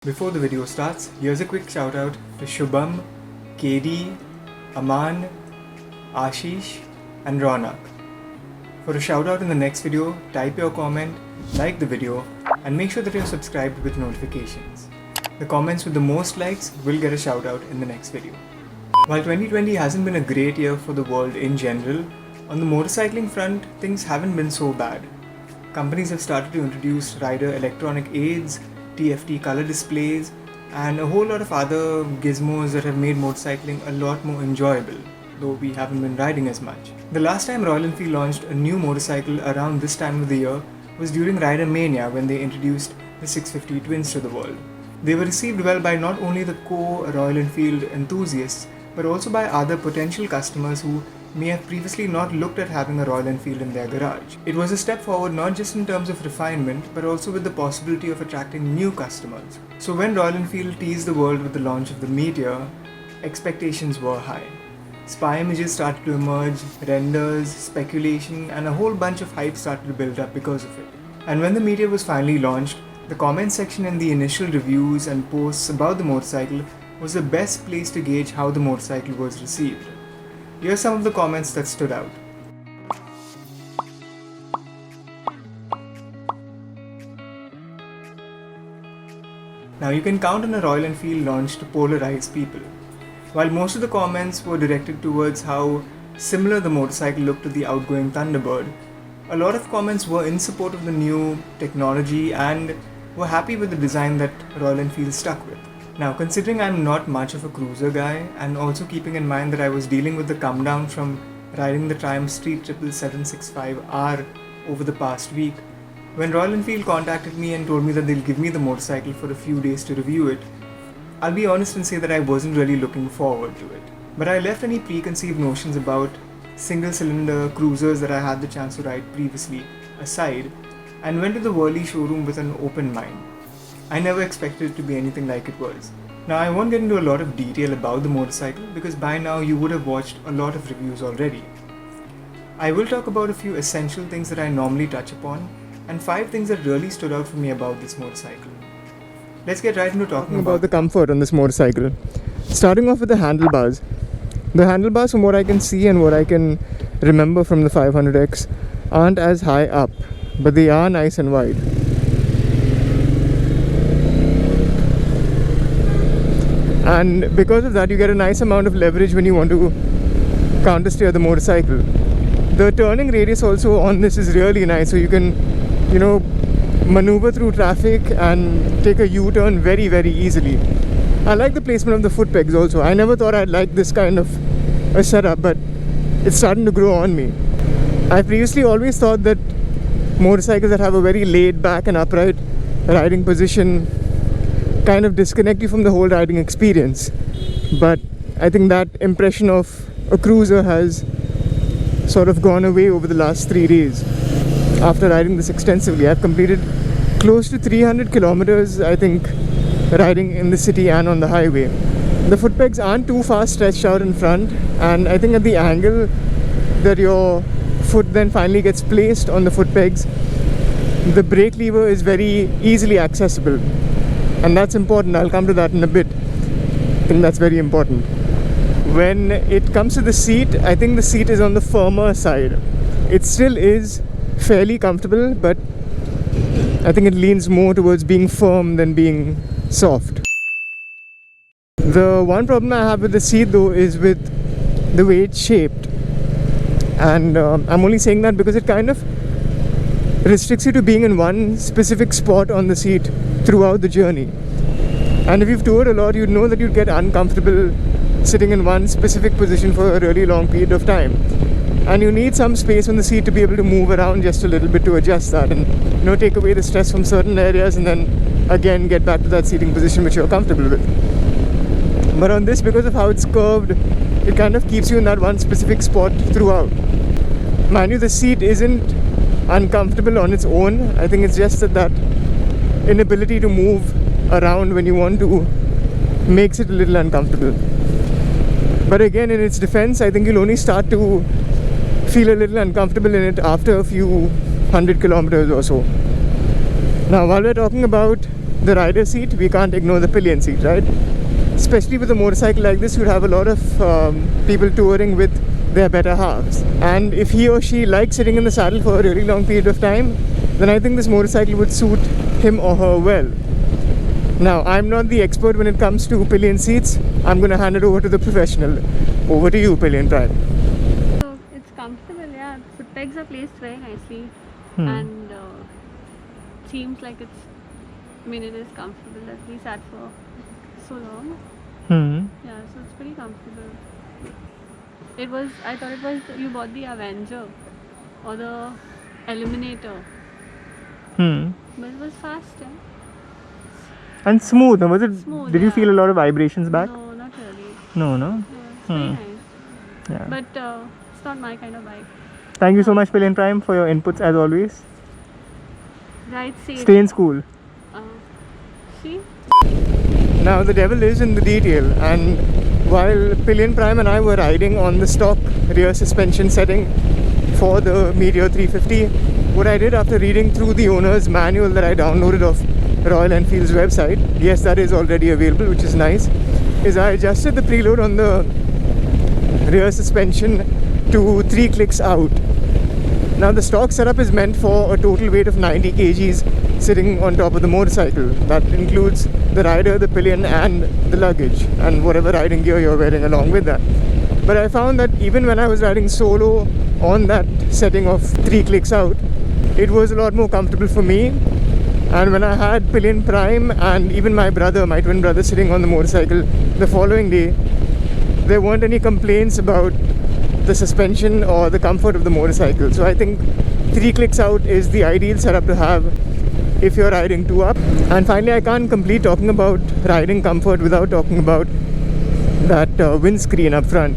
Before the video starts, here's a quick shout out to Shubham, KD, Aman, Ashish and Ronak. For a shout out in the next video, type your comment, like the video and make sure that you're subscribed with notifications. The comments with the most likes will get a shout out in the next video. While 2020 hasn't been a great year for the world in general, on the motorcycling front, things haven't been so bad. Companies have started to introduce rider electronic aids, TFT color displays, and a whole lot of other gizmos that have made motorcycling a lot more enjoyable, though we haven't been riding as much. The last time Royal Enfield launched a new motorcycle around this time of the year was during Rider Mania when they introduced the 650 Twins to the world. They were received well by not only the core Royal Enfield enthusiasts, but also by other potential customers who may have previously not looked at having a Royal Enfield in their garage. It was a step forward not just in terms of refinement, but also with the possibility of attracting new customers. So when Royal Enfield teased the world with the launch of the Meteor, expectations were high. Spy images started to emerge, renders, speculation, and a whole bunch of hype started to build up because of it. And when the Meteor was finally launched, the comment section and the initial reviews and posts about the motorcycle was the best place to gauge how the motorcycle was received. Here are some of the comments that stood out. Now you can count on a Royal Enfield launch to polarize people. While most of the comments were directed towards how similar the motorcycle looked to the outgoing Thunderbird, a lot of comments were in support of the new technology and were happy with the design that Royal Enfield stuck with. Now, considering I'm not much of a cruiser guy, and also keeping in mind that I was dealing with the come down from riding the Triumph Street 765R over the past week, when Royal Enfield contacted me and told me that they'll give me the motorcycle for a few days to review it, I'll be honest and say that I wasn't really looking forward to it. But I left any preconceived notions about single-cylinder cruisers that I had the chance to ride previously aside, and went to the Worley showroom with an open mind. I never expected it to be anything like it was. Now I won't get into a lot of detail about the motorcycle because by now you would have watched a lot of reviews already. I will talk about a few essential things that I normally touch upon and 5 things that really stood out for me about this motorcycle. Let's get right into talking about the comfort on this motorcycle. Starting off with the handlebars. The handlebars, from what I can see and what I can remember from the 500X, aren't as high up, but they are nice and wide. And because of that, you get a nice amount of leverage when you want to counter-steer the motorcycle. The turning radius also on this is really nice, so you can, maneuver through traffic and take a U-turn very, very easily. I like the placement of the foot pegs also. I never thought I'd like this kind of a setup, but it's starting to grow on me. I previously always thought that motorcycles that have a very laid back and upright riding position kind of disconnect you from the whole riding experience, but I think that impression of a cruiser has sort of gone away over the last 3 days. After riding this extensively, I've completed close to 300 kilometers, I think, riding in the city and on the highway. The foot pegs aren't too far stretched out in front, and I think at the angle that your foot then finally gets placed on the foot pegs, the brake lever is very easily accessible. And that's important. I'll come to that in a bit. I think that's very important. When it comes to the seat, I think the seat is on the firmer side. It still is fairly comfortable, but I think it leans more towards being firm than being soft. The one problem I have with the seat though is with the way it's shaped. And I'm only saying that because it kind of restricts you to being in one specific spot on the seat throughout the journey. And if you've toured a lot, you'd know that you'd get uncomfortable sitting in one specific position for a really long period of time. And you need some space on the seat to be able to move around just a little bit to adjust that and take away the stress from certain areas and then again get back to that seating position which you're comfortable with. But on this, because of how it's curved, it kind of keeps you in that one specific spot throughout. Mind you, the seat isn't uncomfortable on its own. I think it's just that inability to move around when you want to makes it a little uncomfortable. But again, in its defense, I think you'll only start to feel a little uncomfortable in it after a few 100 kilometers or so. Now, while we're talking about the rider seat, we can't ignore the pillion seat, right? Especially with a motorcycle like this, you'd have a lot of people touring with their better halves. And if he or she likes sitting in the saddle for a really long period of time, then I think this motorcycle would suit him or her well. Now, I'm not the expert when it comes to pillion seats. I'm going to hand it over to the professional. Over to you, Pillion Prime. So it's comfortable, yeah. Foot pegs are placed very nicely, and seems like it's. I mean, it is comfortable that we sat for so long. Yeah, so it's pretty comfortable. It was. I thought it was. You bought the Avenger or the Eliminator. But it was fast, yeah. And smooth. Was it? Smooth, Did you feel a lot of vibrations back? No, not really. No. Yeah, it's very nice. Yeah. But it's not my kind of bike. Thank you so much, Pillion Prime, for your inputs as always. Right, safe. Stay in school. See? Now the devil is in the detail, and while Pillion Prime and I were riding on the stock rear suspension setting for the Meteor 350, what I did after reading through the owner's manual that I downloaded off Royal Enfield's website, yes, that is already available, which is nice, is I adjusted the preload on the rear suspension to 3 clicks out. Now the stock setup is meant for a total weight of 90 kgs sitting on top of the motorcycle. That includes the rider, the pillion and the luggage and whatever riding gear you're wearing along with that. But I found that even when I was riding solo on that setting of 3 clicks out, it was a lot more comfortable for me. And when I had Pillion Prime and even my brother, my twin brother, sitting on the motorcycle the following day, there weren't any complaints about the suspension or the comfort of the motorcycle. So I think 3 clicks out is the ideal setup to have if you're riding 2 up. And finally, I can't complete talking about riding comfort without talking about that windscreen up front.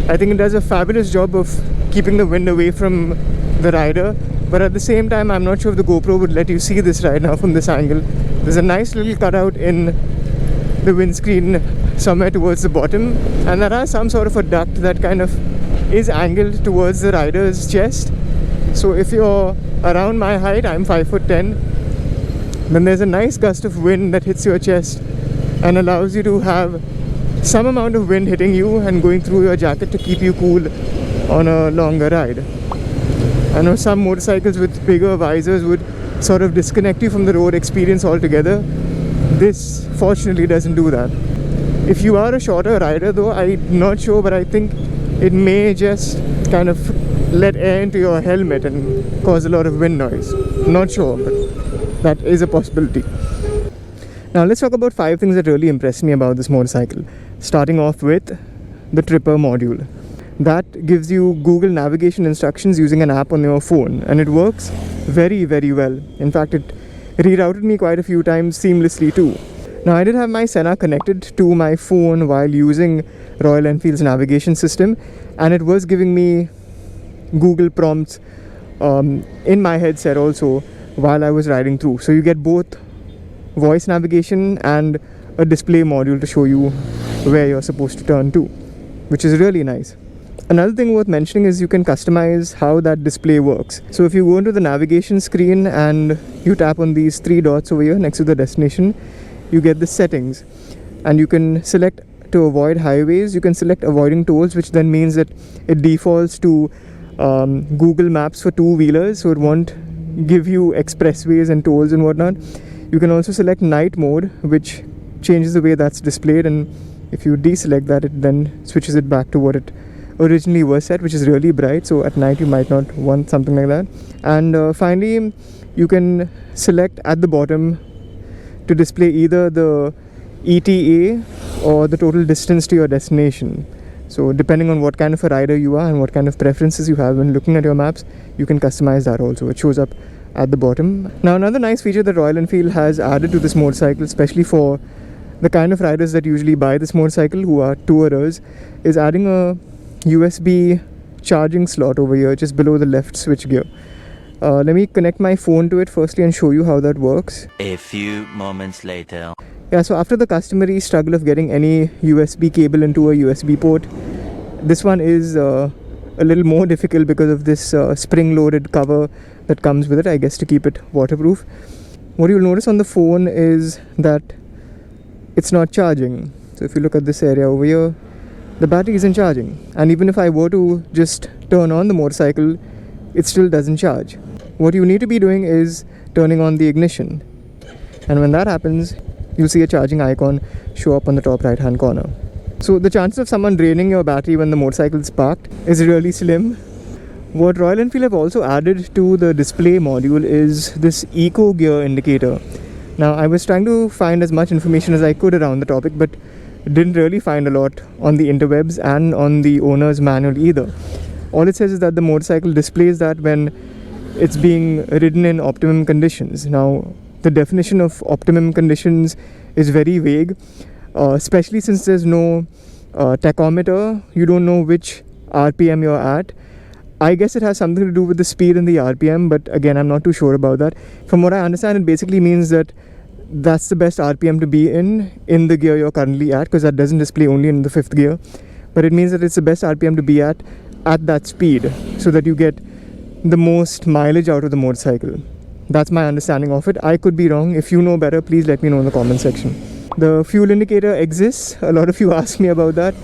I think it does a fabulous job of keeping the wind away from the rider. But at the same time, I'm not sure if the GoPro would let you see this right now from this angle. There's a nice little cutout in the windscreen somewhere towards the bottom, and that has some sort of a duct that kind of is angled towards the rider's chest. So if you're around my height, I'm 5'10", then there's a nice gust of wind that hits your chest and allows you to have some amount of wind hitting you and going through your jacket to keep you cool on a longer ride. I know some motorcycles with bigger visors would sort of disconnect you from the road experience altogether. This fortunately doesn't do that. If you are a shorter rider though, I'm not sure, but I think it may just kind of let air into your helmet and cause a lot of wind noise. Not sure, but that is a possibility. Now let's talk about 5 things that really impressed me about this motorcycle. Starting off with the Tripper module. That gives you Google navigation instructions using an app on your phone, and it works very, very well. In fact, it rerouted me quite a few times seamlessly too. Now I did have my Senna connected to my phone while using Royal Enfield's navigation system, and it was giving me Google prompts in my headset also while I was riding through. So you get both voice navigation and a display module to show you where you're supposed to turn to, which is really nice. Another thing worth mentioning is you can customize how that display works. So if you go into the navigation screen and you tap on these 3 dots over here next to the destination, you get the settings, and you can select to avoid highways, you can select avoiding tolls, which then means that it defaults to Google Maps for 2-wheelers, so it won't give you expressways and tolls and whatnot. You can also select night mode, which changes the way that's displayed, and if you deselect that, it then switches it back to what it originally was set, which is really bright, so at night you might not want something like that. And finally, you can select at the bottom to display either the ETA or the total distance to your destination. So depending on what kind of a rider you are and what kind of preferences you have when looking at your maps, you can customize that also. It shows up at the bottom. Now another nice feature that Royal Enfield has added to this motorcycle, especially for the kind of riders that usually buy this motorcycle who are tourers, is adding a USB charging slot over here just below the left switch gear. Let me connect my phone to it firstly and show you how that works. A few moments later. Yeah, so after the customary struggle of getting any USB cable into a USB port, this one is a little more difficult because of this spring-loaded cover that comes with it, I guess to keep it waterproof. what you'll notice on the phone is that it's not charging. So if you look at this area over here, the battery isn't charging. And even if I were to just turn on the motorcycle, it still doesn't charge. What you need to be doing is turning on the ignition. And when that happens, you'll see a charging icon show up on the top right hand corner. So the chances of someone draining your battery when the motorcycle is parked is really slim. What Royal Enfield have also added to the display module is this eco gear indicator. Now I was trying to find as much information as I could around the topic, but didn't really find a lot on the interwebs and on the owner's manual either. All it says is that the motorcycle displays that when it's being ridden in optimum conditions. Now the definition of optimum conditions is very vague, especially since there's no tachometer. You don't know which RPM you're at. I guess it has something to do with the speed and the RPM, but again, I'm not too sure about that. From what I understand, it basically means that that's the best RPM to be in the gear you're currently at, because that doesn't display only in the 5th gear, but it means that it's the best RPM to be at that speed, so that you get the most mileage out of the motorcycle. That's my understanding of it. I could be wrong. If you know better, please let me know in the comment section. The fuel indicator exists. A lot of you ask me about that.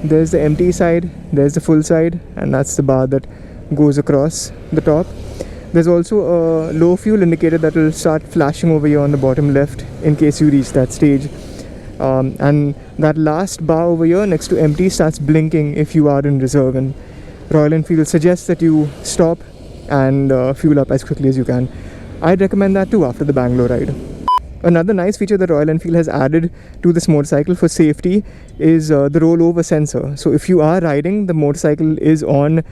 There's the empty side, there's the full side, and that's the bar that goes across the top. There's also a low fuel indicator that will start flashing over here on the bottom left in case you reach that stage. And that last bar over here next to empty starts blinking if you are in reserve, and Royal Enfield suggests that you stop and fuel up as quickly as you can. I'd recommend that too after the Bangalore ride. Another nice feature that Royal Enfield has added to this motorcycle for safety is the rollover sensor. So if you are riding, the motorcycle is on,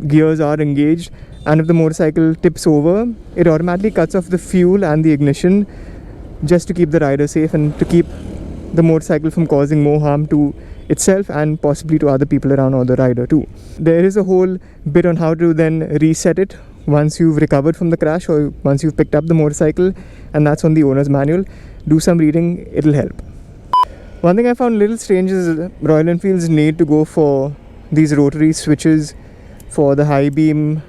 gears are engaged, and if the motorcycle tips over, it automatically cuts off the fuel and the ignition just to keep the rider safe and to keep the motorcycle from causing more harm to itself and possibly to other people around or the rider too. There is a whole bit on how to then reset it once you've recovered from the crash or once you've picked up the motorcycle, and that's on the owner's manual. Do some reading, it'll help. One thing I found a little strange is Royal Enfield's need to go for these rotary switches for the high beam,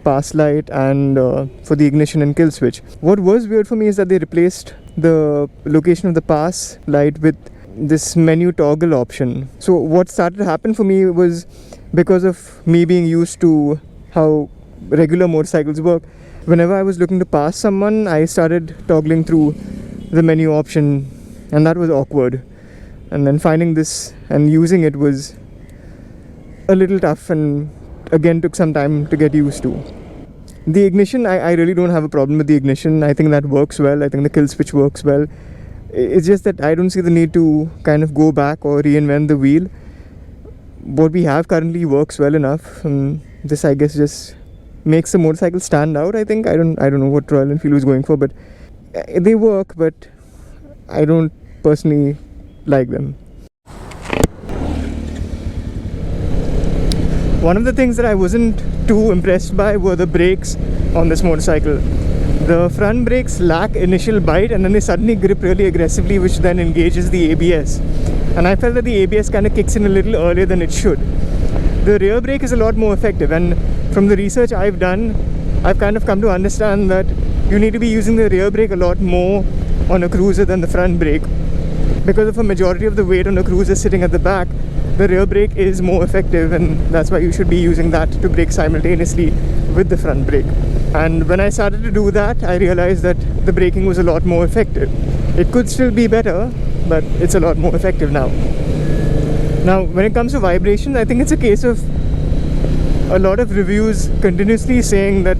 pass light, and for the ignition and kill switch. What was weird for me is that they replaced the location of the pass light with this menu toggle option. So what started to happen for me was, because of me being used to how regular motorcycles work, whenever I was looking to pass someone, I started toggling through the menu option, and that was awkward. And then finding this and using it was a little tough, and again took some time to get used to. The ignition, I really don't have a problem with the ignition. I think that works well. I think the kill switch works well. It's just that I don't see the need to kind of go back or reinvent the wheel. What we have currently works well enough, and this, I guess, just makes the motorcycle stand out. I think I don't know what Royal Enfield was going for, but they work, but I don't personally like them. One of the things that I wasn't too impressed by were the brakes on this motorcycle. The front brakes lack initial bite, and then they suddenly grip really aggressively, which then engages the ABS. And I felt that the ABS kind of kicks in a little earlier than it should. The rear brake is a lot more effective, and from the research I've done, I've kind of come to understand that you need to be using the rear brake a lot more on a cruiser than the front brake. Because of a majority of the weight on a cruiser sitting at the back, the rear brake is more effective, and that's why you should be using that to brake simultaneously with the front brake. And when I started to do that, I realized that the braking was a lot more effective. It could still be better, but it's a lot more effective now. Now, when it comes to vibrations, I think it's a case of a lot of reviews continuously saying that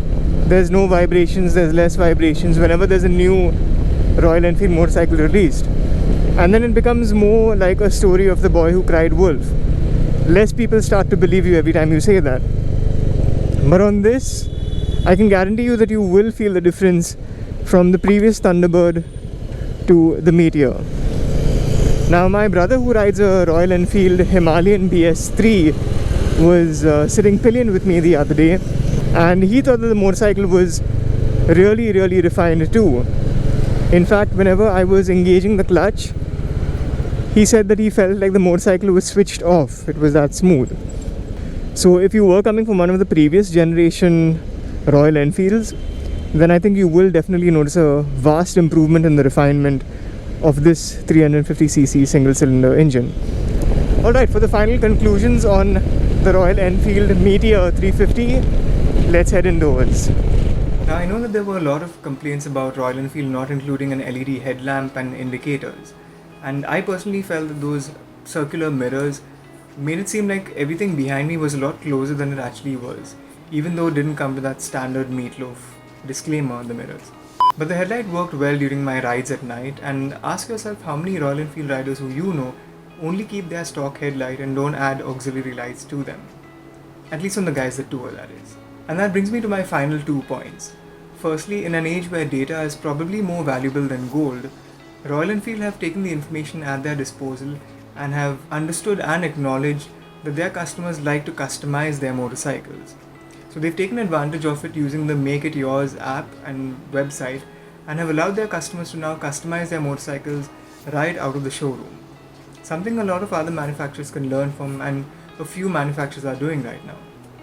there's no vibrations, there's less vibrations whenever there's a new Royal Enfield motorcycle released. And then it becomes more like a story of the boy who cried wolf. Less people start to believe you every time you say that. But on this, I can guarantee you that you will feel the difference from the previous Thunderbird to the Meteor. Now, my brother, who rides a Royal Enfield Himalayan BS3, was sitting pillion with me the other day, and he thought that the motorcycle was really, really refined too. In fact, whenever I was engaging the clutch, he said that he felt like the motorcycle was switched off. It was that smooth. So if you were coming from one of the previous generation Royal Enfields, then I think you will definitely notice a vast improvement in the refinement of this 350cc single cylinder engine. Alright, for the final conclusions on the Royal Enfield Meteor 350, let's head indoors. Now I know that there were a lot of complaints about Royal Enfield not including an LED headlamp and indicators, and I personally felt that those circular mirrors made it seem like everything behind me was a lot closer than it actually was, even though it didn't come with that standard meatloaf disclaimer on the mirrors. But the headlight worked well during my rides at night, and ask yourself how many Royal Enfield riders who you know only keep their stock headlight and don't add auxiliary lights to them. At least on the guys that tour, that is. And that brings me to my final 2 points. Firstly, in an age where data is probably more valuable than gold, Royal Enfield have taken the information at their disposal and have understood and acknowledged that their customers like to customize their motorcycles. So they've taken advantage of it using the Make It Yours app and website and have allowed their customers to now customize their motorcycles right out of the showroom. Something a lot of other manufacturers can learn from, and a few manufacturers are doing right now.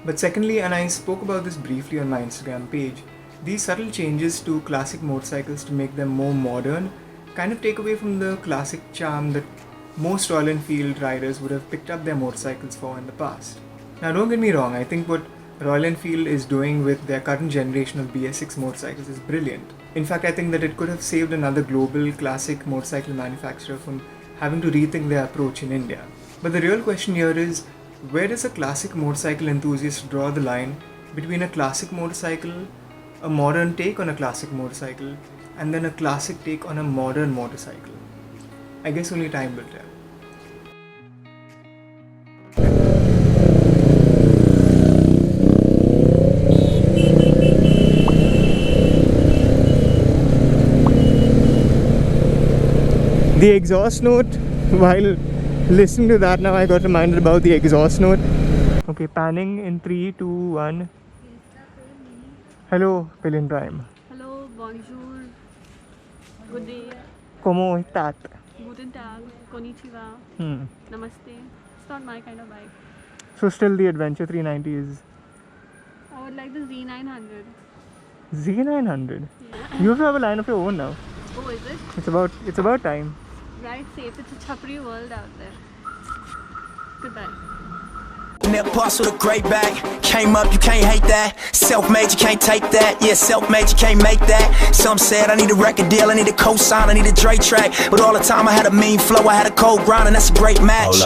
But secondly, and I spoke about this briefly on my Instagram page, these subtle changes to classic motorcycles to make them more modern kind of take away from the classic charm that most Royal Enfield riders would have picked up their motorcycles for in the past. Now don't get me wrong, I think what Royal Enfield is doing with their current generation of BS6 motorcycles is brilliant. In fact, I think that it could have saved another global classic motorcycle manufacturer from having to rethink their approach in India. But the real question here is, where does a classic motorcycle enthusiast draw the line between a classic motorcycle, a modern take on a classic motorcycle, and then a classic take on a modern motorcycle? I guess only time will tell. The exhaust note, while listening to that now I got reminded about the exhaust note. Okay, panning in 3, 2, 1. Hello, Pillion Prime. Hello, bonjour, good day, Como estat? guten tag, konnichiwa, namaste. It's not my kind of bike. So still the Adventure 390 is I would like the Z900. Z900. Yeah. You have to have a line of your own now. Oh, is it? It's about time. Ride safe. It's a chapri world out there. Goodbye. Net parcel the great bag. Came up, you can't hate that. Self-made, you can't take that. Yeah, self-made, you can't make that. Some said I need a record deal, I need a co-sign, I need a Dre track. But all the time I had a mean flow, I had a cold grind, and that's a great match.